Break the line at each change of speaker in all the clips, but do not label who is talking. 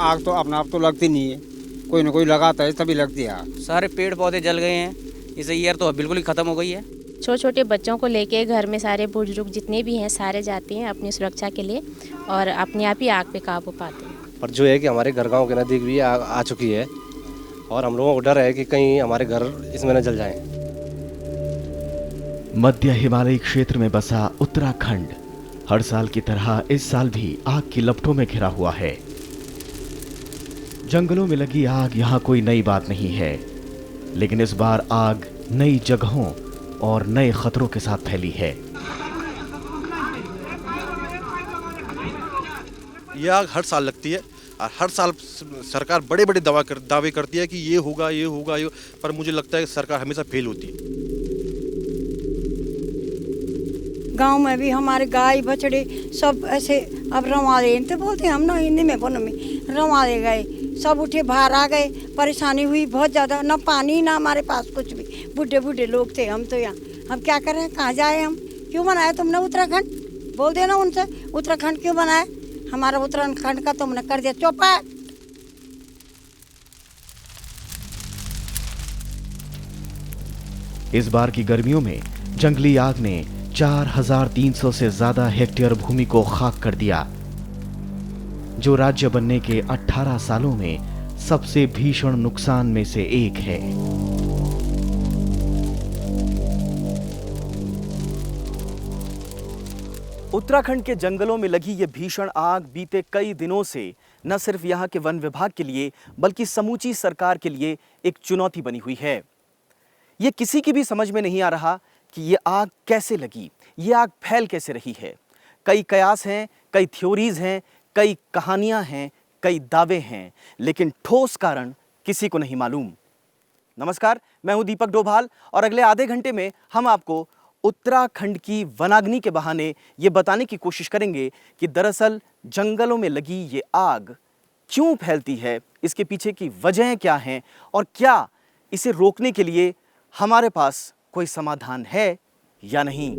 आग तो अपना आप तो लगती नहीं है, कोई ना कोई लगाता है तभी लगती है आग।
सारे पेड़ पौधे जल गए हैं, इसे ईयर तो बिल्कुल ही ख़त्म हो गई है।
छोटे छोटे बच्चों को लेके घर में सारे बुजुर्ग जितने भी हैं सारे जाते हैं अपनी सुरक्षा के लिए और अपने आप ही आग पे काबू पाते हैं।
पर जो है कि हमारे घर गांव के नज़दीक भी आग आ चुकी है और हम लोगों को डर है कि कहीं हमारे घर इसमें न जल जाएं।
मध्य हिमालयी क्षेत्र में बसा उत्तराखंड हर साल की तरह इस साल भी आग की लपटों में घिरा हुआ है। जंगलों में लगी आग यहाँ कोई नई बात नहीं है, लेकिन इस बार आग नई जगहों और नए खतरों के साथ फैली है।
ये आग हर साल लगती है और हर साल सरकार बड़े बड़े दावे करती है कि ये होगा ये होगा ये, पर मुझे लगता है कि सरकार हमेशा फेल होती है।
गांव में भी हमारे गाय बछड़े सब ऐसे अब रंवाले तो बोलते हैं हम ना हिंदी में बोलो में रंवाले गए, सब उठे बाहर आ गए। परेशानी हुई बहुत ज़्यादा, ना पानी ना हमारे पास कुछ भी। बूढ़े बूढ़े लोग थे हम तो यहाँ, हम क्या करें, कहाँ जाए हम। क्यों बनाया तुमने उत्तराखंड, बोल देना उनसे उत्तराखंड क्यों बनाया, हमारा उत्तराखंड का तुमने कर दिया चौपट।
इस बार की गर्मियों में जंगली आग ने 4300 से ज्यादा हेक्टेयर भूमि को खाक कर दिया, जो राज्य बनने के 18 सालों में सबसे भीषण नुकसान में से एक है।
उत्तराखंड के जंगलों में लगी ये भीषण आग बीते कई दिनों से न सिर्फ यहाँ के वन विभाग के लिए बल्कि समूची सरकार के लिए एक चुनौती बनी हुई है। ये किसी की भी समझ में नहीं आ रहा कि ये आग कैसे लगी, ये आग फैल कैसे रही है। कई कयास हैं, कई थ्योरीज हैं, कई कहानियां हैं, कई दावे हैं, लेकिन ठोस कारण किसी को नहीं मालूम। नमस्कार, मैं हूं दीपक डोभाल और अगले आधे घंटे में हम आपको उत्तराखंड की वनाग्नि के बहाने ये बताने की कोशिश करेंगे कि दरअसल जंगलों में लगी ये आग क्यों फैलती है, इसके पीछे की वजहें क्या हैं और क्या इसे रोकने के लिए हमारे पास कोई समाधान है या नहीं।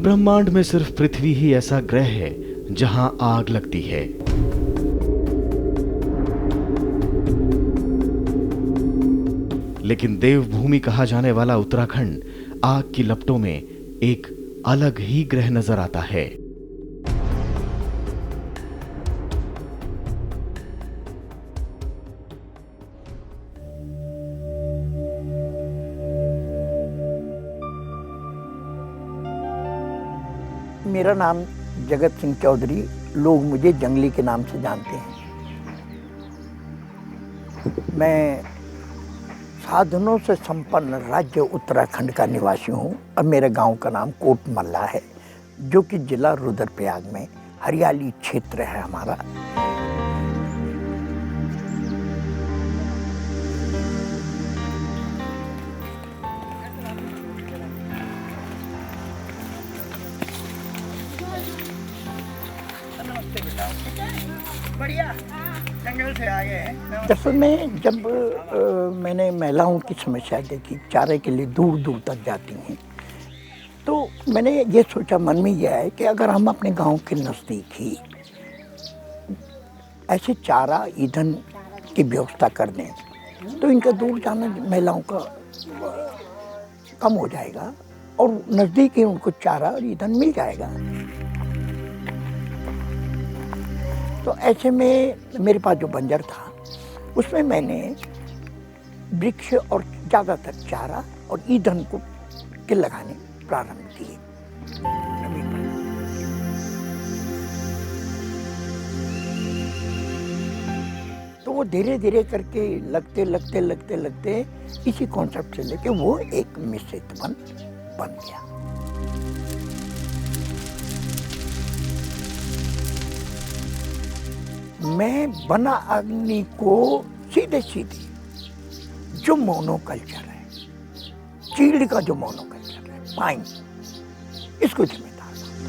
ब्रह्मांड में सिर्फ पृथ्वी ही ऐसा ग्रह है जहां आग लगती है। लेकिन देवभूमि कहा जाने वाला उत्तराखंड आग की लपटों में एक अलग ही ग्रह नजर आता है।
मेरा नाम जगत सिंह चौधरी, लोग मुझे जंगली के नाम से जानते हैं। मैं साधनों से संपन्न राज्य उत्तराखंड का निवासी हूँ और मेरे गांव का नाम कोट मल्ला है, जो कि जिला रुद्रप्रयाग में हरियाली क्षेत्र है हमारा।
बढ़िया, जंगल से आ गए।
दरअसल में जब मैंने महिलाओं की समस्या देखी, चारे के लिए दूर दूर तक जाती हैं, तो मैंने ये सोचा, मन में यह है कि अगर हम अपने गांव के नज़दीक ही ऐसे चारा ईंधन की व्यवस्था कर दें तो इनका दूर जाना महिलाओं का कम हो जाएगा और नज़दीक ही उनको चारा और ईंधन मिल जाएगा। तो ऐसे में मेरे पास जो बंजर था उसमें मैंने वृक्ष और ज़्यादातर चारा और ईंधन को के लगाने प्रारंभ किए। तो वो धीरे धीरे करके लगते इसी कॉन्सेप्ट से लेके वो एक मिश्रित वन बन गया। मैं वना अग्नि को सीधे जो मोनोकल्चर है, चीड़ का जो मोनोकल्चर है, पाइन, इसको जिम्मेदार मानता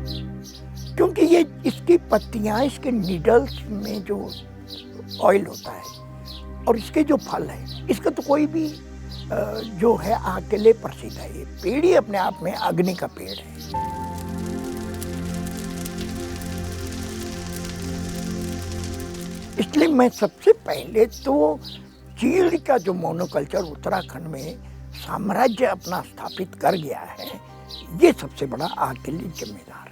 हूं। क्यों क्योंकि ये इसकी पत्तियां, इसके नीडल्स में जो ऑयल होता है और इसके जो फल है, इसका तो कोई भी जो है आग के लिए प्रसिद्ध है। ये पेड़ ही अपने आप में अग्नि का पेड़ है। इसलिए मैं सबसे पहले तो चीड़ का जो मोनोकल्चर उत्तराखंड में साम्राज्य अपना स्थापित कर गया है, ये सबसे बड़ा आग के लिए जिम्मेदार है।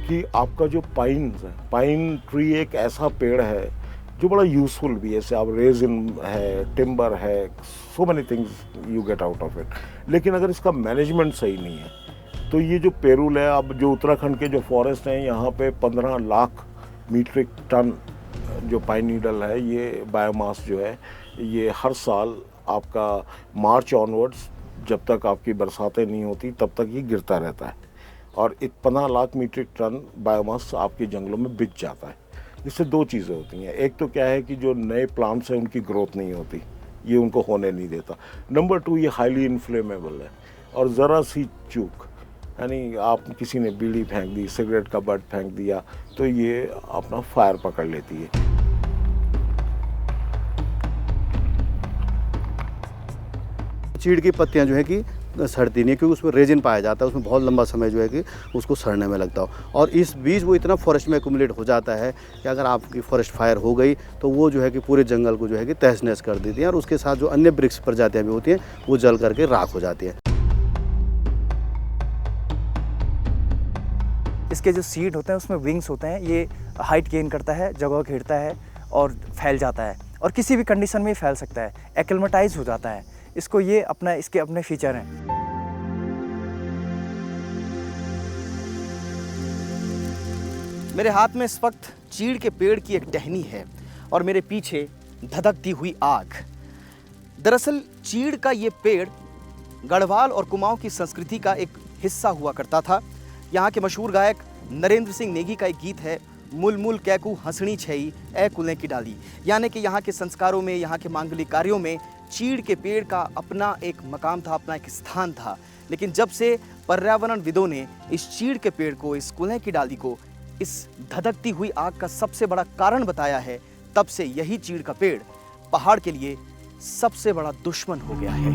कि आपका जो पाइन्स है, पाइन ट्री एक ऐसा पेड़ है जो बड़ा यूजफुल भी है। जैसे आप रेजिन है, टिम्बर है, so many things you get out of it. लेकिन अगर इसका मैनेजमेंट सही नहीं है तो ये जो पेरूल है, अब जो उत्तराखंड के जो फॉरेस्ट हैं, यहाँ पे 15 लाख मीट्रिक टन जो पाइन नीडल है, ये बायोमास जो है, ये हर साल आपका मार्च ऑनवर्ड्स, जब तक आपकी बरसातें नहीं होती तब तक ये गिरता रहता है और 15 लाख मीट्रिक टन बायोमास आपके जंगलों में बिक जाता है। इससे दो चीज़ें होती हैं। एक तो क्या है कि जो नए प्लांट्स हैं उनकी ग्रोथ नहीं होती, ये उनको होने नहीं देता। नंबर 2, ये हाईली इन्फ्लेमेबल है और ज़रा सी चूक, यानी आप किसी ने बीड़ी फेंक दी, सिगरेट का बट फेंक दिया, तो ये अपना फायर पकड़ लेती है।
चीड़ की पत्तियां जो है कि सड़ती नहीं है, क्योंकि उसमें रेजिन पाया जाता है, उसमें बहुत लंबा समय जो है कि उसको सड़ने में लगता हो। और इस बीच वो इतना फॉरेस्ट में एक्यूमुलेट हो जाता है कि अगर आपकी फॉरेस्ट फायर हो गई तो वो जो है कि पूरे जंगल को जो है कि तहस नहस कर देती है और उसके साथ जो अन्य वृक्ष प्रजातियाँ भी होती हैं वो जल करके राख हो जाती है।
इसके जो सीड होते हैं उसमें विंग्स होते हैं, ये हाइट गेन करता है, जगह घेरता है और फैल जाता है और किसी भी कंडीशन में फैल सकता है, एक्लेमेटाइज हो जाता है। इसको ये अपना, इसके अपने फीचर हैं। मेरे हाथ में इस वक्त चीड़ के पेड़ की एक टहनी है और मेरे पीछे धधकती हुई आग। दरअसल चीड़ का ये पेड़ गढ़वाल और कुमाऊं की संस्कृति का एक हिस्सा हुआ करता था। यहाँ के मशहूर गायक नरेंद्र सिंह नेगी का एक गीत है, मुल मुल कैकू हंसनी छई ए कुलें की डाली, यानी कि यहाँ के संस्कारों में, यहाँ के मांगलिक कार्यों में चीड़ के पेड़ का अपना एक मकाम था, अपना एक स्थान था। लेकिन जब से पर्यावरणविदों ने इस चीड़ के पेड़ को, इस कुलें की डाली को इस धधकती हुई आग का सबसे बड़ा कारण बताया है, तब से यही चीड़ का पेड़ पहाड़ के लिए सबसे बड़ा दुश्मन हो गया है।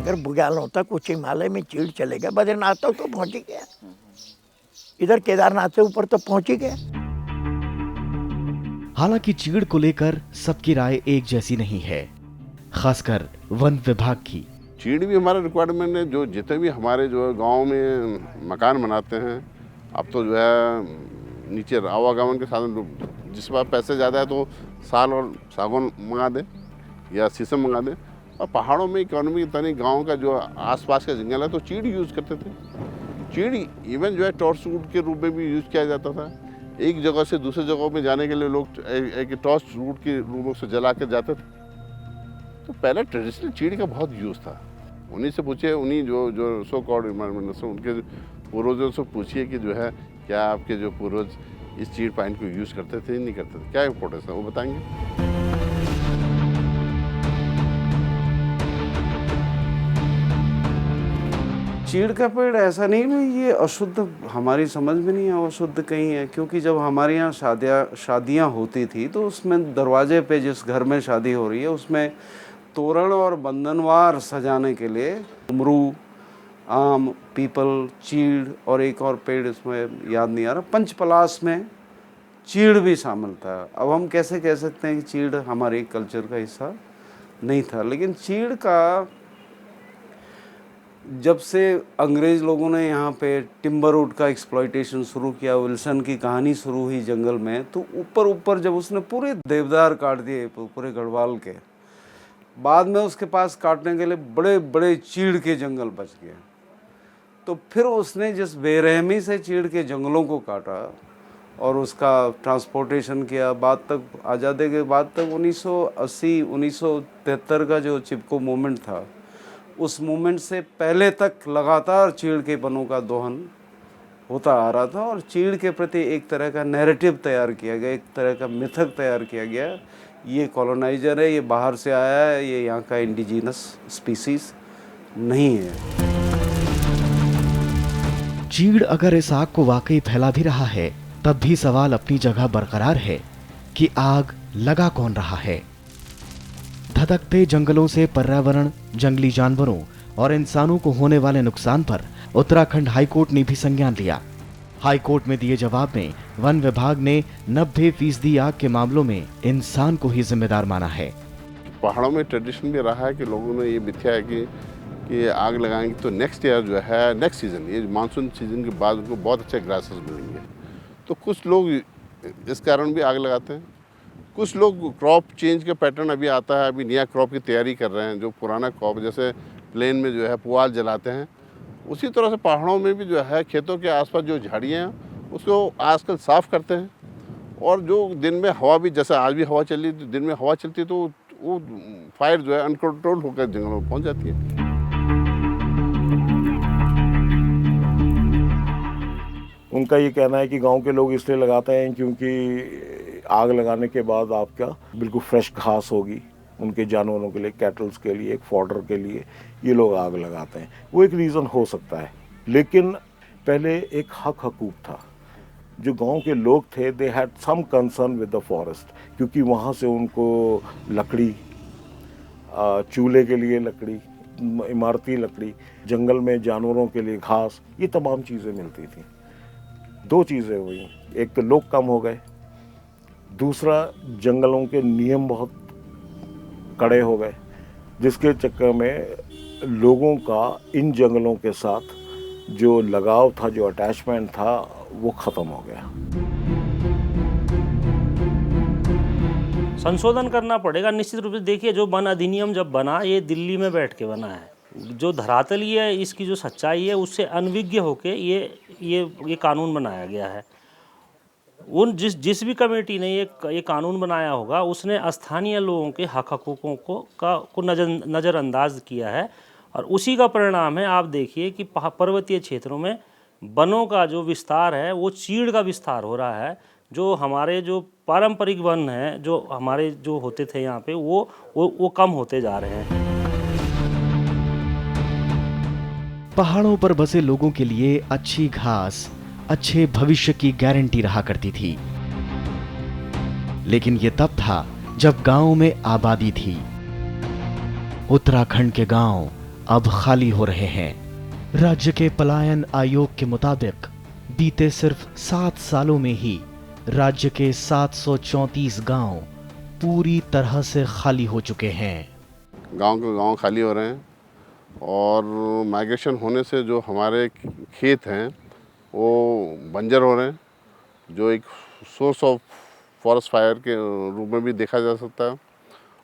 अगर बुग्यालों तक उच्च हिमालय में चीड़ चले गया, बद्रीनाथ तक तो पहुंच ही गया, इधर केदारनाथ से ऊपर तो पहुंच ही गया।
हालांकि चीड़ को लेकर सबकी राय एक जैसी नहीं है, खासकर वन विभाग की।
चीड़ भी हमारा रिक्वायरमेंट है। जो जितने भी हमारे जो गांव में मकान बनाते हैं, अब तो जो है नीचे आवागमन के साधन, जिस बार पैसे ज़्यादा है तो साल और सागौन मंगा दे या शीशम मंगा दे। और पहाड़ों में इकोनॉमी तनी गांव का जो आसपास का जंगल है तो चीड़ यूज़ करते थे। चीड़ इवन जो है टॉर्च रूट के रूप में भी यूज़ किया जाता था। एक जगह से दूसरे जगहों में जाने के लिए लोग एक टॉर्च रूट के रूप से जला कर जाते थे। तो पहले ट्रेडिशनल चीड़ का बहुत यूज़ था। उन्हीं से पूछिए, उन्हीं जो सो कॉल्ड इन्वायरमेंटलिस्ट उनके पूर्वजों से पूछिए कि जो है क्या आपके जो पूर्वज इस चीड़ पाइन को यूज़ करते थे नहीं करते थे, क्या इम्पोर्टेंस है वो बताएंगे।
चीड़ का पेड़ ऐसा नहीं है ये अशुद्ध, हमारी समझ में नहीं है अशुद्ध कहीं है, क्योंकि जब हमारे यहाँ शादियाँ होती थी तो उसमें दरवाजे पे, जिस घर में शादी हो रही है उसमें तोरण और बंधनवार सजाने के लिए अमरू, आम, पीपल, चीड़ और एक और पेड़ इसमें याद नहीं आ रहा, पंचपलास में चीड़ भी शामिल था। अब हम कैसे कह सकते हैं कि चीड़ हमारे कल्चर का हिस्सा नहीं था। लेकिन चीड़ का जब से अंग्रेज़ लोगों ने यहाँ पे टिम्बर वुड का एक्सप्लॉयटेशन शुरू किया, विल्सन की कहानी शुरू हुई जंगल में, तो ऊपर जब उसने पूरे देवदार काट दिए पूरे गढ़वाल के, बाद में उसके पास काटने के लिए बड़े बड़े चीड़ के जंगल बच गए। तो फिर उसने जिस बेरहमी से चीड़ के जंगलों को काटा और उसका ट्रांसपोर्टेशन किया, बाद तक आज़ादी के बाद तक 1980-1973 का जो चिपको मूवमेंट था, उस मूवमेंट से पहले तक लगातार चीड़ के वनों का दोहन होता आ रहा था और चीड़ के प्रति एक तरह का नैरेटिव तैयार किया गया, एक तरह का मिथक तैयार किया गया ये कॉलोनाइजर है, ये बाहर से आया है, ये यहाँ का इंडिजिनस स्पीसीज नहीं है।
चीड़ अगर इस आग को वाकई फैला भी रहा है, तब भी सवाल अपनी जगह बरकरार है कि आग लगा कौन रहा है। धधकते जंगलों से पर्यावरण, जंगली जानवरों और इंसानों को होने वाले नुकसान पर उत्तराखंड हाईकोर्ट ने भी संज्ञान लिया। हाईकोर्ट में दिए जवाब में वन विभाग ने 90% आग के मामलों में इंसान को ही जिम्मेदार माना है।
पहाड़ों में ट्रेडिशन भी रहा है कि लोगों ने ये मिथ्या है कि आग लगाएंगे तो नेक्स्ट ईयर जो है, नेक्स्ट सीज़न, ये मानसून सीजन के बाद उनको बहुत अच्छे ग्रासेस मिलेंगे। तो कुछ लोग इस कारण भी आग लगाते हैं। कुछ लोग क्रॉप चेंज का पैटर्न अभी आता है, अभी नया क्रॉप की तैयारी कर रहे हैं, जो पुराना क्रॉप जैसे प्लेन में जो है पुआल जलाते हैं, उसी तरह से पहाड़ों में भी जो है खेतों के आसपास जो झाड़ियाँ हैं उसको आजकल साफ़ करते हैं। और जो दिन में हवा भी, जैसे आज भी हवा चल रही, तो दिन में हवा चलती है तो वो फायर जो है अनकंट्रोल होकर जंगलों में पहुँच जाती है।
उनका ये कहना है कि गांव के लोग इसलिए लगाते हैं क्योंकि आग लगाने के बाद आपका बिल्कुल फ्रेश घास होगी उनके जानवरों के लिए, कैटल्स के लिए, फॉडर के लिए ये लोग आग लगाते हैं। वो एक रीज़न हो सकता है, लेकिन पहले एक हक हकूक था। जो गांव के लोग थे, they had some concern with the forest, क्योंकि वहाँ से उनको लकड़ी, चूल्हे के लिए लकड़ी, इमारती लकड़ी, जंगल में जानवरों के लिए घास, ये तमाम चीज़ें मिलती थी। दो चीज़ें हुई, एक तो लोग कम हो गए, दूसरा जंगलों के नियम बहुत कड़े हो गए, जिसके चक्कर में लोगों का इन जंगलों के साथ जो लगाव था, जो अटैचमेंट था, वो ख़त्म हो गया।
संशोधन करना पड़ेगा निश्चित रूप से। देखिए, जो वन अधिनियम जब बना, ये दिल्ली में बैठ के बना है। जो धरातलीय है, इसकी जो सच्चाई है, उससे अनभिज्ञ होके ये कानून बनाया गया है। उन जिस भी कमेटी ने ये कानून बनाया होगा, उसने स्थानीय लोगों के हक हकूकों को नज़रअंदाज किया है, और उसी का परिणाम है। आप देखिए कि पर्वतीय क्षेत्रों में वनों का जो विस्तार है, वो चीड़ का विस्तार हो रहा है। जो हमारे जो पारंपरिक वन हैं, जो हमारे जो होते थे यहाँ पे, वो कम होते जा रहे हैं।
पहाड़ों पर बसे लोगों के लिए अच्छी घास अच्छे भविष्य की गारंटी रहा करती थी, लेकिन ये तब था जब गांव में आबादी थी। उत्तराखंड के गांव अब खाली हो रहे हैं। राज्य के पलायन आयोग के मुताबिक बीते सिर्फ 7 सालों में ही राज्य के 734 गांव पूरी तरह से खाली हो चुके हैं।
गांव के गांव खाली हो रहे हैं, और माइग्रेशन होने से जो हमारे खेत हैं वो बंजर हो रहे हैं, जो एक सोर्स ऑफ फॉरेस्ट फायर के रूप में भी देखा जा सकता है।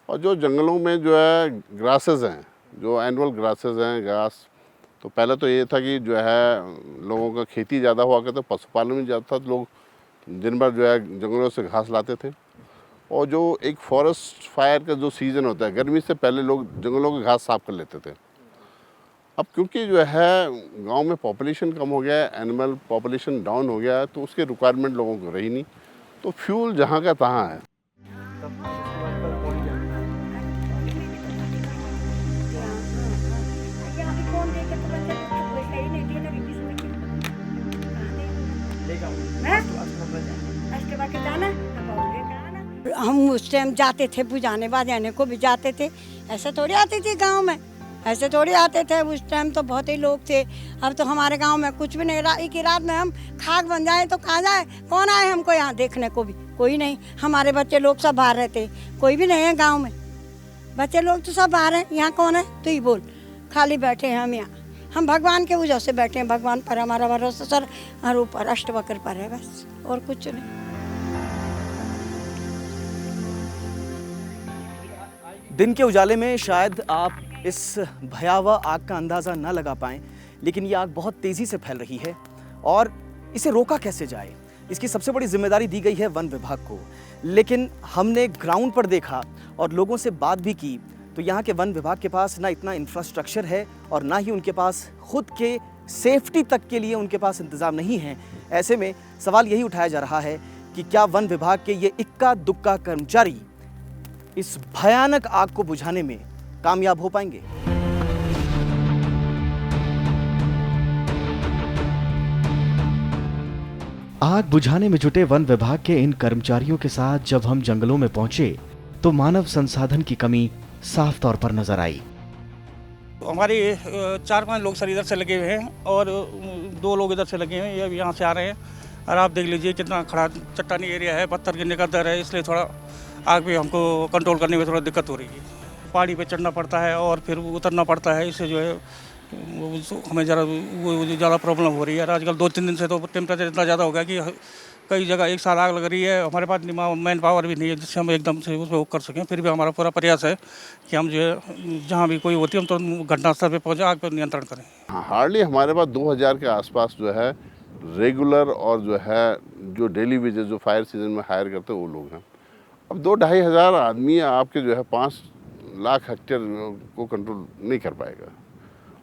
और जो जंगलों में जो है ग्रासेस हैं, जो एनुअल ग्रासेस हैं, घास, तो पहले तो ये था कि जो है लोगों का खेती ज़्यादा हुआ करता, पशुपालन में ज़्यादा था, तो लोग दिन भर जो है जंगलों से घास लाते थे। और जो एक फॉरेस्ट फायर का जो सीज़न होता है, गर्मी से पहले लोग जंगलों की घास साफ कर लेते थे। अब क्योंकि जो है गांव में पॉपुलेशन कम हो गया है, एनिमल पॉपुलेशन डाउन हो गया है, तो उसके रिक्वायरमेंट लोगों को रही नहीं, तो फ्यूल जहाँ का तहाँ है।
हम उस टाइम जाते थे बुझाने बाजाने को भी जाते थे, ऐसे थोड़ी आते थे गांव में, ऐसे थोड़ी आते थे। उस टाइम तो बहुत ही लोग थे। अब तो हमारे गांव में कुछ भी नहीं। एक ही रात में हम खाक बन जाए तो कहाँ जाए, कौन आए हमको यहाँ देखने को भी, कोई नहीं। हमारे बच्चे लोग सब बाहर रहते, कोई भी नहीं है गांव में। बच्चे लोग तो सब बाहर हैं, यहाँ कौन है तो ही बोल। खाली बैठे हैं हम यहाँ, हम भगवान के वजह से बैठे हैं। भगवान पर हमारा भरोसा सर, और ऊपर अष्टवक्र पर है, बस और कुछ नहीं।
दिन के उजाले में शायद आप इस भयावह आग का अंदाज़ा न लगा पाएं, लेकिन ये आग बहुत तेज़ी से फैल रही है और इसे रोका कैसे जाए, इसकी सबसे बड़ी जिम्मेदारी दी गई है वन विभाग को। लेकिन हमने ग्राउंड पर देखा और लोगों से बात भी की, तो यहाँ के वन विभाग के पास ना इतना इंफ्रास्ट्रक्चर है और ना ही उनके पास खुद के सेफ्टी तक के लिए उनके पास इंतज़ाम नहीं है। ऐसे में सवाल यही उठाया जा रहा है कि क्या वन विभाग के ये इक्का दुक्का कर्मचारी इस भयानक आग को बुझाने में कामयाब हो पाएंगे?
आग बुझाने में जुटे वन विभाग के इन कर्मचारियों के साथ जब हम जंगलों में पहुंचे तो मानव संसाधन की कमी साफ तौर पर नजर आई।
हमारे 4-5 लोग सर इधर से लगे हुए हैं और 2 लोग इधर से लगे हैं, ये अभी यहाँ से आ रहे हैं। और आप देख लीजिए कितना खड़ा चट्टानी एरिया है, पत्थर गिरने का डर है, इसलिए थोड़ा आग भी हमको कंट्रोल करने में थोड़ा दिक्कत हो रही है। पहाड़ी पे चढ़ना पड़ता है और फिर उतरना पड़ता है, इससे जो है हमें ज़्यादा प्रॉब्लम हो रही है। आजकल 2-3 दिन से तो टेम्परेचर इतना ज़्यादा हो गया कि कई जगह एक साथ आग लग रही है। हमारे पास मैन पावर भी नहीं है जिससे हम एकदम से उसको कर सकें। फिर भी हमारा पूरा प्रयास है कि हम जो है जहाँ भी कोई होती है हम तो घटनास्थल पे पहुँचे, आग पर नियंत्रण करें।
हार्डली हमारे पास 2000 के आसपास जो है रेगुलर और जो है जो डेली वेजेस जो फायर सीजन में हायर करते हैं वो लोग हैं। अब 2-2.5 हज़ार आदमी आपके जो है 5 लाख हेक्टेयर को कंट्रोल नहीं कर पाएगा।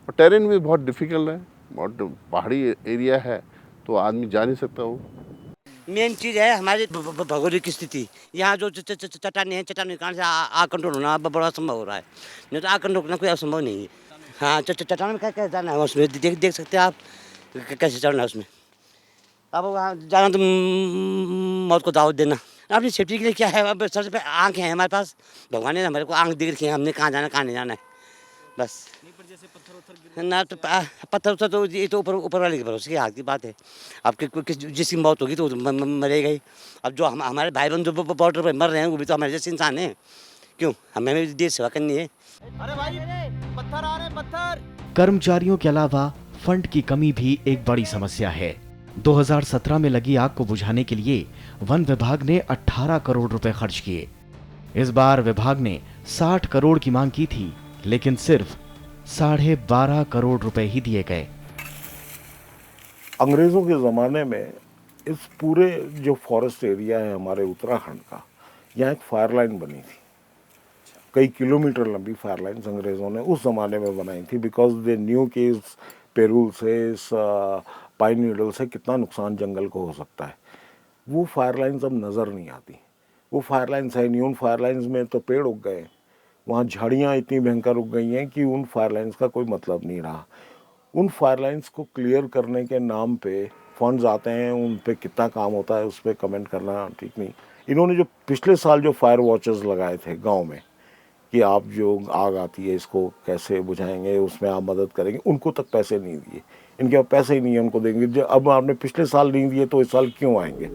और टेरेन भी बहुत डिफ़िकल्ट है, बहुत पहाड़ी एरिया है, तो आदमी जा नहीं सकता। वो
मेन चीज़ है हमारी भौगोलिक स्थिति। यहाँ जो चट्टानी है, चट्टानी कारण से आग कंट्रोल होना बड़ा असंभव हो रहा है, नहीं तो आग कंट्रोल करना कोई असंभव नहीं है। हाँ, चट्टान में कैसे जाना है उसमें देख सकते हैं आप कैसे चढ़ना है उसमें। अब वहाँ जाना तो मौत को दावत देना। अपनी सेफ्टी के लिए क्या है, अब सबसे पहले आँखें हैं हमारे पास, भगवान ने हमारे को आँख दे रखी है, हमने कहाँ जाना कहाँ नहीं जाना है बस। ना तो पत्थर तो ये तो ऊपर वाले के भरोसे की हाथ की बात है। आपके जिसकी मौत होगी तो मरेगा ही। अब जो हमारे भाई बहन जो बॉर्डर पर मर रहे हैं वो भी तो हमारे जैसे इंसान हैं, क्यों हमें भी देश सेवा करनी है।
अरे भाई पत्थर आ रहे हैं, पत्थर।
कर्मचारियों के अलावा फंड की कमी भी एक बड़ी समस्या है। 2017 में लगी आग को बुझाने के लिए वन विभाग ने 18 करोड़ रुपए खर्च किए। इस बार विभाग ने 60 करोड़ की मांग की थी, लेकिन सिर्फ 12.5 करोड़ रुपए ही दिए गए।
अंग्रेज़ों के ज़माने में इस पूरे जो फॉरेस्ट एरिया है हमारे उत्तराखंड का, यहाँ एक फायर लाइन बनी थी। कई किलोमीटर लंबी फायर लाइन्स अंग्रेज़ों ने उस ज़माने में बनाई थी, बिकॉज दे न्यू कि इस पेरूल से, इस पाइन नीडल से कितना नुकसान जंगल को हो सकता है। वो फायर लाइन्स अब नज़र नहीं आती। वो फायर लाइन्स है नहीं, उन फायर लाइन्स में तो पेड़ उग गए, वहाँ झाड़ियाँ इतनी भयंकर उग गई हैं कि उन फायर लाइन्स का कोई मतलब नहीं रहा। उन फायर लाइन्स को क्लियर करने के नाम पे फंड्स आते हैं, उन पे कितना काम होता है उस पर कमेंट करना ठीक नहीं। इन्होंने जो पिछले साल जो फायर वॉचर्स लगाए थे गांव में कि आप जो आग आती है इसको कैसे बुझाएंगे, उसमें आप मदद करेंगे, उनको तक पैसे नहीं दिए। इनके पास पैसे ही नहीं है, उनको देंगे। जो अब आपने पिछले साल नहीं दिए तो इस साल क्यों आएंगे?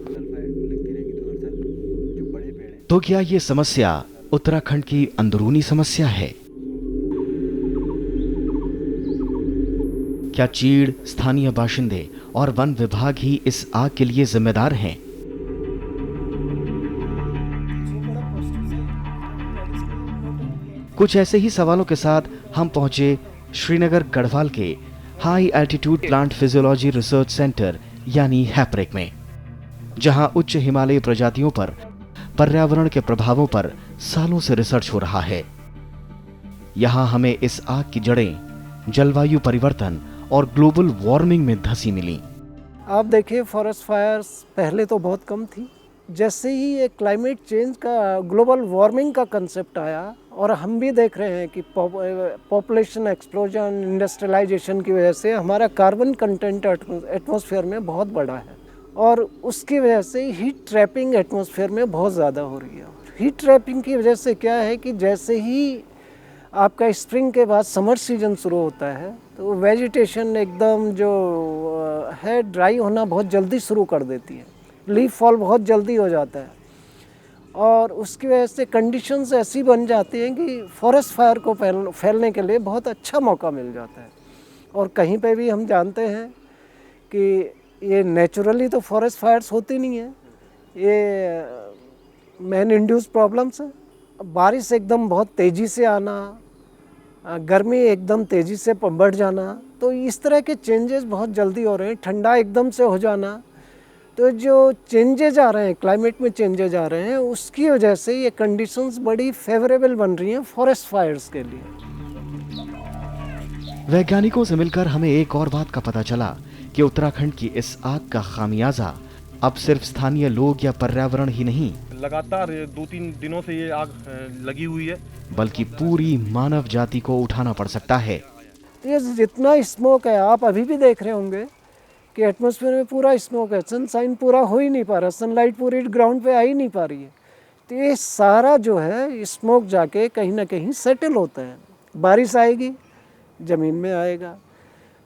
तो क्या ये समस्या उत्तराखंड की अंदरूनी समस्या है? क्या चीड़, स्थानीय बाशिंदे और वन विभाग ही इस आग के लिए जिम्मेदार हैं? कुछ ऐसे ही सवालों के साथ हम पहुंचे श्रीनगर गढ़वाल के high altitude plant physiology research centre यानी हैप्रेक में, जहां उच्च हिमालयी प्रजातियों पर पर्यावरण के प्रभावों पर सालों से रिसर्च हो रहा है। यहां हमें इस आग की जड़ें जलवायु परिवर्तन और ग्लोबल वार्मिंग में धंसी मिली।
आप देखिए, फॉरेस्ट फायर्स पहले तो बहुत कम थी। जैसे ही ये क्लाइमेट चेंज का, ग्लोबल वार्मिंग का कंसेप्ट आया, और हम भी देख रहे हैं कि पॉपुलेशन एक्सप्लोजन, इंडस्ट्रियलाइजेशन की वजह से हमारा कार्बन कंटेंट एटमॉस्फेयर में बहुत बढ़ा है, और उसकी वजह से हीट ट्रैपिंग एटमॉस्फेयर में बहुत ज़्यादा हो रही है। हीट ट्रैपिंग की वजह से क्या है कि जैसे ही आपका स्प्रिंग के बाद समर सीजन शुरू होता है तो वेजिटेशन एकदम जो है ड्राई होना बहुत जल्दी शुरू कर देती है, लीफ फॉल बहुत जल्दी हो जाता है, और उसकी वजह से कंडीशंस ऐसी बन जाती हैं कि फॉरेस्ट फायर को फैलने के लिए बहुत अच्छा मौका मिल जाता है। और कहीं पे भी हम जानते हैं कि ये नेचुरली तो फॉरेस्ट फायर्स होती नहीं है, ये मैन इंड्यूस प्रॉब्लम्स है। बारिश एकदम बहुत तेज़ी से आना, गर्मी एकदम तेज़ी से बढ़ जाना, तो इस तरह के चेंजेस बहुत जल्दी हो रहे हैं। ठंडा एकदम से हो जाना, तो जो चेंजेज आ रहे हैं, क्लाइमेट में चेंजेज आ रहे हैं, उसकी वजह से ये कंडीशंस बड़ी फेवरेबल बन रही हैं फॉरेस्ट फायर्स के लिए।
वैज्ञानिकों से मिलकर हमें एक और बात का पता चला कि उत्तराखंड की इस आग का खामियाजा अब सिर्फ स्थानीय लोग या पर्यावरण ही नहीं
लगातार 2-3 दिनों से ये आग लगी हुई है,
बल्कि पूरी मानव जाति को उठाना पड़ सकता है।
ये जितना स्मोक है, आप अभी भी देख रहे होंगे कि एटमॉस्फेयर में पूरा स्मोक है, सनशाइन पूरा हो ही नहीं पा रहा, सनलाइट पूरी ग्राउंड पे आ ही नहीं पा रही है। तो ये सारा जो है स्मोक जाके कहीं ना कहीं सेटल होता है। बारिश आएगी, ज़मीन में आएगा,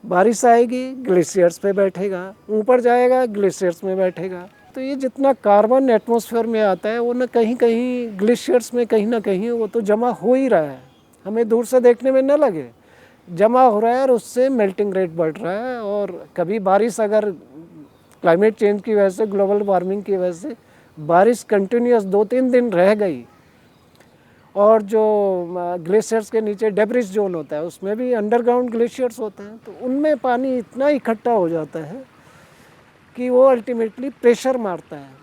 बारिश आएगी, ग्लेशियर्स पे बैठेगा, ऊपर जाएगा, ग्लेशियर्स में बैठेगा। तो ये जितना कार्बन एटमॉस्फेयर में आता है वो ना कहीं ग्लेशियर्स में कहीं ना कहीं वो तो जमा हो ही रहा है, हमें दूर से देखने में न लगे, जमा हो रहा है और उससे मेल्टिंग रेट बढ़ रहा है। और कभी बारिश अगर क्लाइमेट चेंज की वजह से, ग्लोबल वार्मिंग की वजह से बारिश कंटिन्यूस 2-3 दिन रह गई और जो ग्लेशियर्स के नीचे डेब्रिस जोन होता है उसमें भी अंडरग्राउंड ग्लेशियर्स होते हैं, तो उनमें पानी इतना इकट्ठा हो जाता है कि वो अल्टीमेटली प्रेशर मारता है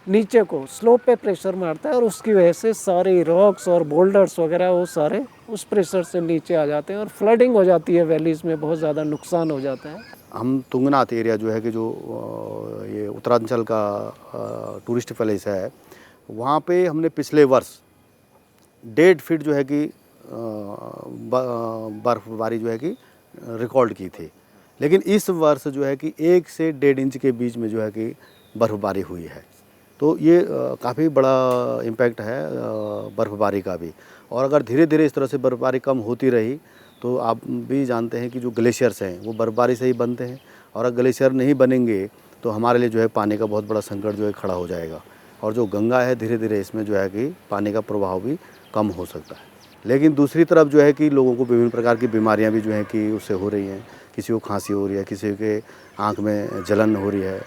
नीचे को, स्लोप पे प्रेशर मारता है और उसकी वजह से सारे रॉक्स और बोल्डर्स वगैरह वो सारे उस प्रेशर से नीचे आ जाते हैं और फ्लडिंग हो जाती है, वैलीज़ में बहुत ज़्यादा नुकसान हो जाता है।
हम तुंगनाथ एरिया जो है कि जो ये उत्तरांचल का टूरिस्ट पैलेस है, वहाँ पे हमने पिछले वर्ष 1.5 फीट जो है कि बर्फबारी जो है कि रिकॉर्ड की थी, लेकिन इस वर्ष जो है कि 1 से 1.5 इंच के बीच में जो है कि बर्फबारी हुई है। तो ये काफ़ी बड़ा इम्पैक्ट है बर्फबारी का भी। और अगर धीरे धीरे इस तरह से बर्फबारी कम होती रही तो आप भी जानते हैं कि जो ग्लेशियर्स हैं वो बर्फबारी से ही बनते हैं, और अगर ग्लेशियर नहीं बनेंगे तो हमारे लिए जो है पानी का बहुत बड़ा संकट जो है खड़ा हो जाएगा। और जो गंगा है धीरे धीरे इसमें जो है कि पानी का प्रभाव भी कम हो सकता है। लेकिन दूसरी तरफ जो है कि लोगों को विभिन्न प्रकार की बीमारियां भी जो है कि उससे हो रही हैं, किसी को खांसी हो रही है, किसी के आँख में जलन हो रही है,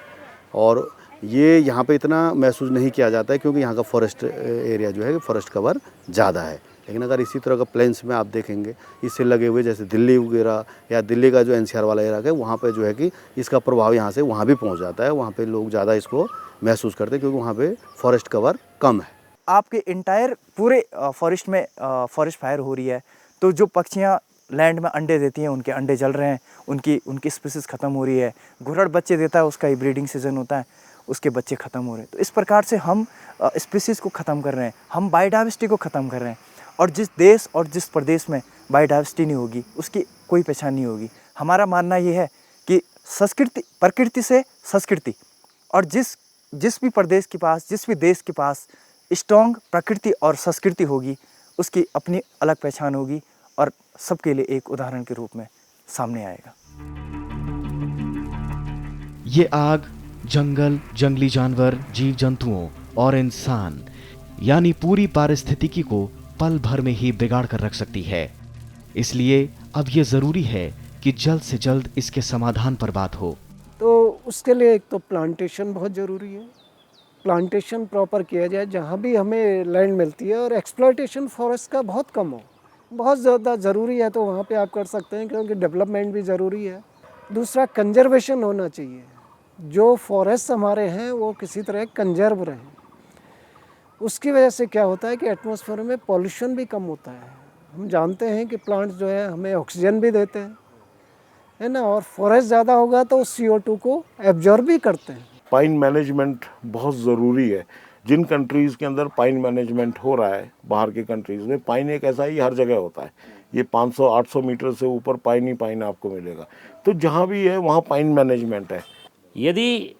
और ये यहाँ पे इतना महसूस नहीं किया जाता है क्योंकि यहाँ का फॉरेस्ट एरिया जो है कि फॉरेस्ट कवर ज़्यादा है। लेकिन अगर इसी तरह का प्लेन्स में आप देखेंगे इससे लगे हुए जैसे दिल्ली वगैरह या दिल्ली का जो NCR वाला एरिया है, वहाँ पे जो है कि इसका प्रभाव यहाँ से वहाँ भी पहुँच जाता है, वहाँ पे लोग ज़्यादा इसको महसूस करते हैं क्योंकि वहाँ पे फॉरेस्ट कवर कम है।
आपके इंटायर पूरे फॉरेस्ट में फॉरेस्ट फायर हो रही है, तो जो पक्षियाँ लैंड में अंडे देती हैं उनके अंडे जल रहे हैं, उनकी स्पीसीज़ ख़त्म हो रही है। घुरड़ बच्चे देता है, उसका ही ब्रीडिंग सीजन होता है, उसके बच्चे ख़त्म हो रहे हैं। तो इस प्रकार से हम स्पीसीज़ को ख़त्म कर रहे हैं, हम बायोडाइवर्सिटी को ख़त्म कर रहे हैं। और जिस देश और जिस प्रदेश में बायोडाइवर्सिटी नहीं होगी उसकी कोई पहचान नहीं होगी। हमारा मानना ये है कि संस्कृति, प्रकृति से संस्कृति, और जिस भी प्रदेश के पास, जिस भी देश के पास स्ट्रॉन्ग प्रकृति और संस्कृति होगी उसकी अपनी अलग पहचान होगी और सबके लिए एक उदाहरण के रूप में सामने आएगा।
ये आग जंगल, जंगली जानवर, जीव जंतुओं और इंसान यानी पूरी पारिस्थितिकी को पल भर में ही बिगाड़ कर रख सकती है। इसलिए अब ये ज़रूरी है कि जल्द से जल्द इसके समाधान पर बात हो।
तो उसके लिए एक तो प्लांटेशन बहुत ज़रूरी है, प्लांटेशन प्रॉपर किया जाए जहाँ भी हमें लैंड मिलती है, और एक्सप्लॉयटेशन फॉरेस्ट का बहुत कम हो, बहुत ज़्यादा ज़रूरी है तो वहाँ पे आप कर सकते हैं क्योंकि डेवलपमेंट भी ज़रूरी है। दूसरा कंजर्वेशन होना चाहिए, जो फॉरेस्ट हमारे हैं वो किसी तरह कंजर्व रहें। उसकी वजह से क्या होता है कि एटमॉस्फेयर में पॉल्यूशन भी कम होता है। हम जानते हैं कि प्लांट्स जो है हमें ऑक्सीजन भी देते हैं, है ना, और फॉरेस्ट ज़्यादा होगा तो CO2 को एब्जॉर्ब भी करते हैं।
पाइन मैनेजमेंट बहुत ज़रूरी है। जिन कंट्रीज़ के अंदर पाइन मैनेजमेंट हो रहा है, बाहर के कंट्रीज़ में पाइन एक ऐसा ही हर जगह होता है। ये 500-800 मीटर से ऊपर पाइन ही पाइन आपको मिलेगा। तो जहाँ भी है वहाँ पाइन मैनेजमेंट है।
यदि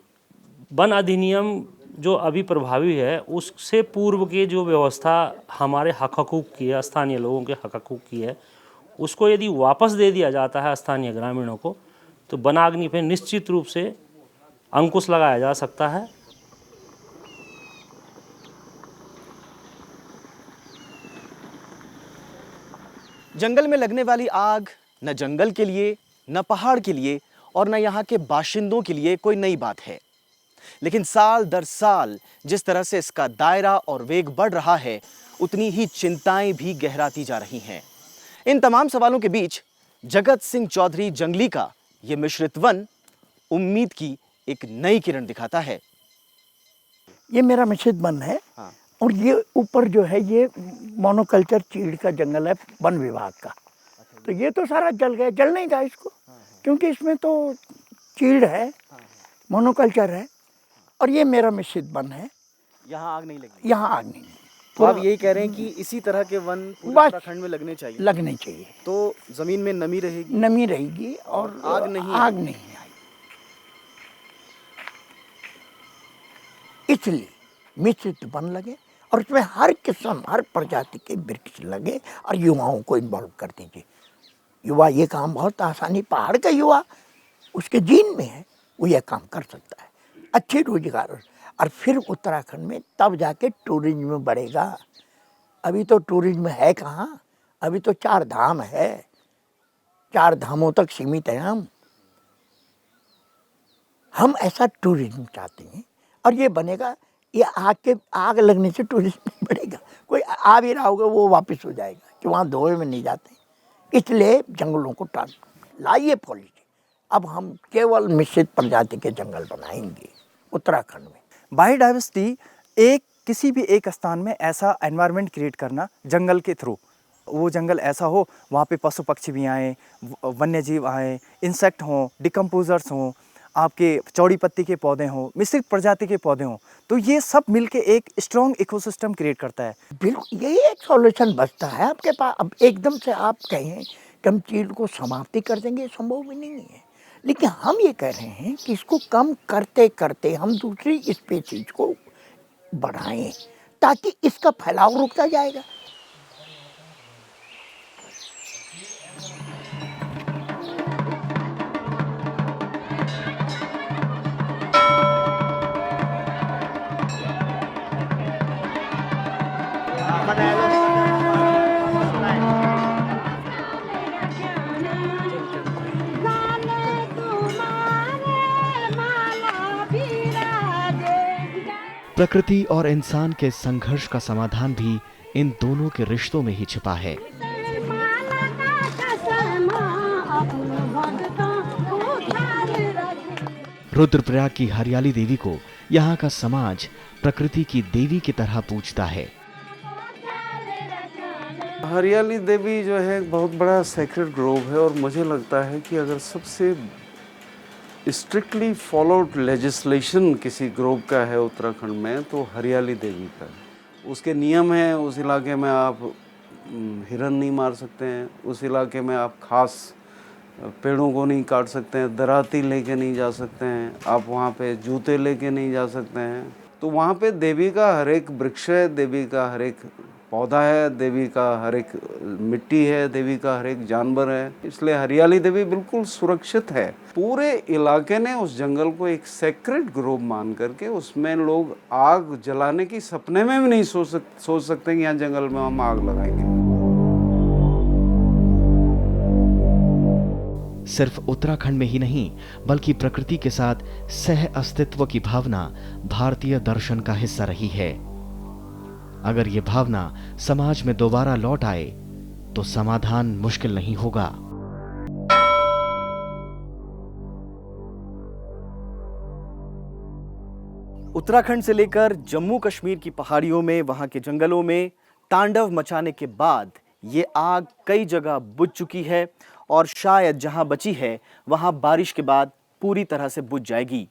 वन अधिनियम जो अभी प्रभावी है उससे पूर्व के जो व्यवस्था हमारे हक हकूक़ की है, स्थानीय लोगों के हक हकूक़ की है, उसको यदि वापस दे दिया जाता है स्थानीय ग्रामीणों को, तो वनाग्नि पे निश्चित रूप से अंकुश लगाया जा सकता है।
जंगल में लगने वाली आग न जंगल के लिए, न पहाड़ के लिए और न यहाँ के बाशिंदों के लिए कोई नई बात है, लेकिन साल दर साल जिस तरह से इसका दायरा और वेग बढ़ रहा है उतनी ही चिंताएं भी गहराती जा रही हैं। इन तमाम सवालों के बीच जगत सिंह चौधरी जंगली का ये मिश्रित वन उम्मीद की एक नई किरण दिखाता है।
ये मेरा मिश्रित वन है। हाँ। और ये ऊपर जो है ये मोनोकल्चर चीड़ का जंगल है वन विभाग का। तो ये तो सारा जल गया, जल नहीं था इसको, क्योंकि इसमें तो चीड़ है, मोनोकल्चर है। और ये मेरा मिश्रित वन है।
यहाँ आग नहीं लगी?
यहाँ आग नहीं।
तो आप यही कह रहे हैं कि इसी तरह के वन पूरे उत्तराखंड में लगने चाहिए?
लगने चाहिए।
तो जमीन में नमी रहेगी?
नमी रहेगी और
आग नहीं
आएगी। इसलिए मिश्रित वन लगे और उसमें हर किस्म हर प्रजाति के वृक्ष लगे और युवाओं को इन्वॉल्व कर दीजिए। युवा ये काम बहुत आसानी, पहाड़ का युवा उसके जीन में है, वो ये काम कर सकता है। अच्छे रोजगार और फिर उत्तराखंड में तब जाके टूरिज्म बढ़ेगा। अभी तो टूरिज्म है कहाँ, अभी तो 4 धाम है, 4 धामों तक सीमित है। हम ऐसा टूरिज्म चाहते हैं और ये बनेगा। ये आग लगने से टूरिज्म नहीं बढ़ेगा। कोई आ भी रहा होगा वो वापस हो जाएगा कि वहाँ धोए में नहीं जाते। इसलिए जंगलों को लाइए पॉलिसी। अब हम केवल मिश्रित प्रजाति के जंगल बनाएंगे उत्तराखंड में।
बायोडाइवर्सिटी किसी भी एक स्थान में ऐसा एनवायरनमेंट क्रिएट करना जंगल के थ्रू, वो जंगल ऐसा हो वहाँ पे पशु पक्षी भी आएँ, वन्य जीव आएँ, इंसेक्ट हों, डिकम्पोजर्स हों, आपके चौड़ी पत्ती के पौधे हों, मिश्रित प्रजाति के पौधे हों, तो ये सब मिलके एक स्ट्रॉन्ग इकोसिस्टम क्रिएट करता है।
बिल्कुल यही एक सॉल्यूशन बचता है आपके पास। अब एकदम से आप कहें कि हम चीज़ को समाप्ति कर देंगे, संभव भी नहीं है। लेकिन हम ये कह रहे हैं कि इसको कम करते करते हम दूसरी स्पीशीज को बढ़ाएं ताकि इसका फैलाव रुकता जाएगा।
प्रकृति और इंसान के संघर्ष का समाधान भी इन दोनों के रिश्तों में ही छिपा है। रुद्रप्रयाग की हरियाली देवी को यहाँ का समाज प्रकृति की देवी की तरह पूजता है।
हरियाली देवी जो है एक बहुत बड़ा सेक्रेड ग्रोव है और मुझे लगता है कि अगर सबसे स्ट्रिक्टली फॉलोड लेजिस्लेशन किसी ग्रोव का है उत्तराखंड में तो हरियाली देवी का है। उसके नियम हैं, उस इलाके में आप हिरन नहीं मार सकते हैं, उस इलाके में आप खास पेड़ों को नहीं काट सकते हैं, दराती लेके नहीं जा सकते हैं, आप वहाँ पे जूते लेके नहीं जा सकते हैं। तो वहाँ पे देवी का हर एक वृक्ष है, देवी का हर एक पौधा है, देवी का हर एक मिट्टी है, देवी का हर एक जानवर है। इसलिए हरियाली देवी बिल्कुल सुरक्षित है। पूरे इलाके ने उस जंगल को एक सेक्रेड ग्रोव मान करके उसमें लोग आग जलाने की सपने में भी नहीं सोच सकते कि यहाँ जंगल में हम आग लगाएंगे।
सिर्फ उत्तराखंड में ही नहीं बल्कि प्रकृति के साथ सह अस्तित्व की भावना भारतीय दर्शन का हिस्सा रही है। अगर ये भावना समाज में दोबारा लौट आए तो समाधान मुश्किल नहीं होगा।
उत्तराखंड से लेकर जम्मू कश्मीर की पहाड़ियों में, वहां के जंगलों में तांडव मचाने के बाद ये आग कई जगह बुझ चुकी है और शायद जहां बची है वहां बारिश के बाद पूरी तरह से बुझ जाएगी।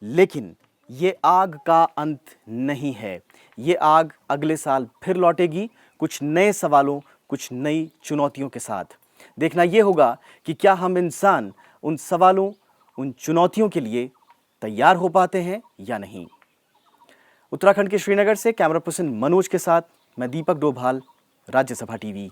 लेकिन ये आग का अंत नहीं है। ये आग अगले साल फिर लौटेगी, कुछ नए सवालों, कुछ नई चुनौतियों के साथ। देखना ये होगा कि क्या हम इंसान उन सवालों, उन चुनौतियों के लिए तैयार हो पाते हैं या नहीं। उत्तराखंड के श्रीनगर से कैमरा पर्सन मनोज के साथ मैं दीपक डोभाल, राज्यसभा टीवी।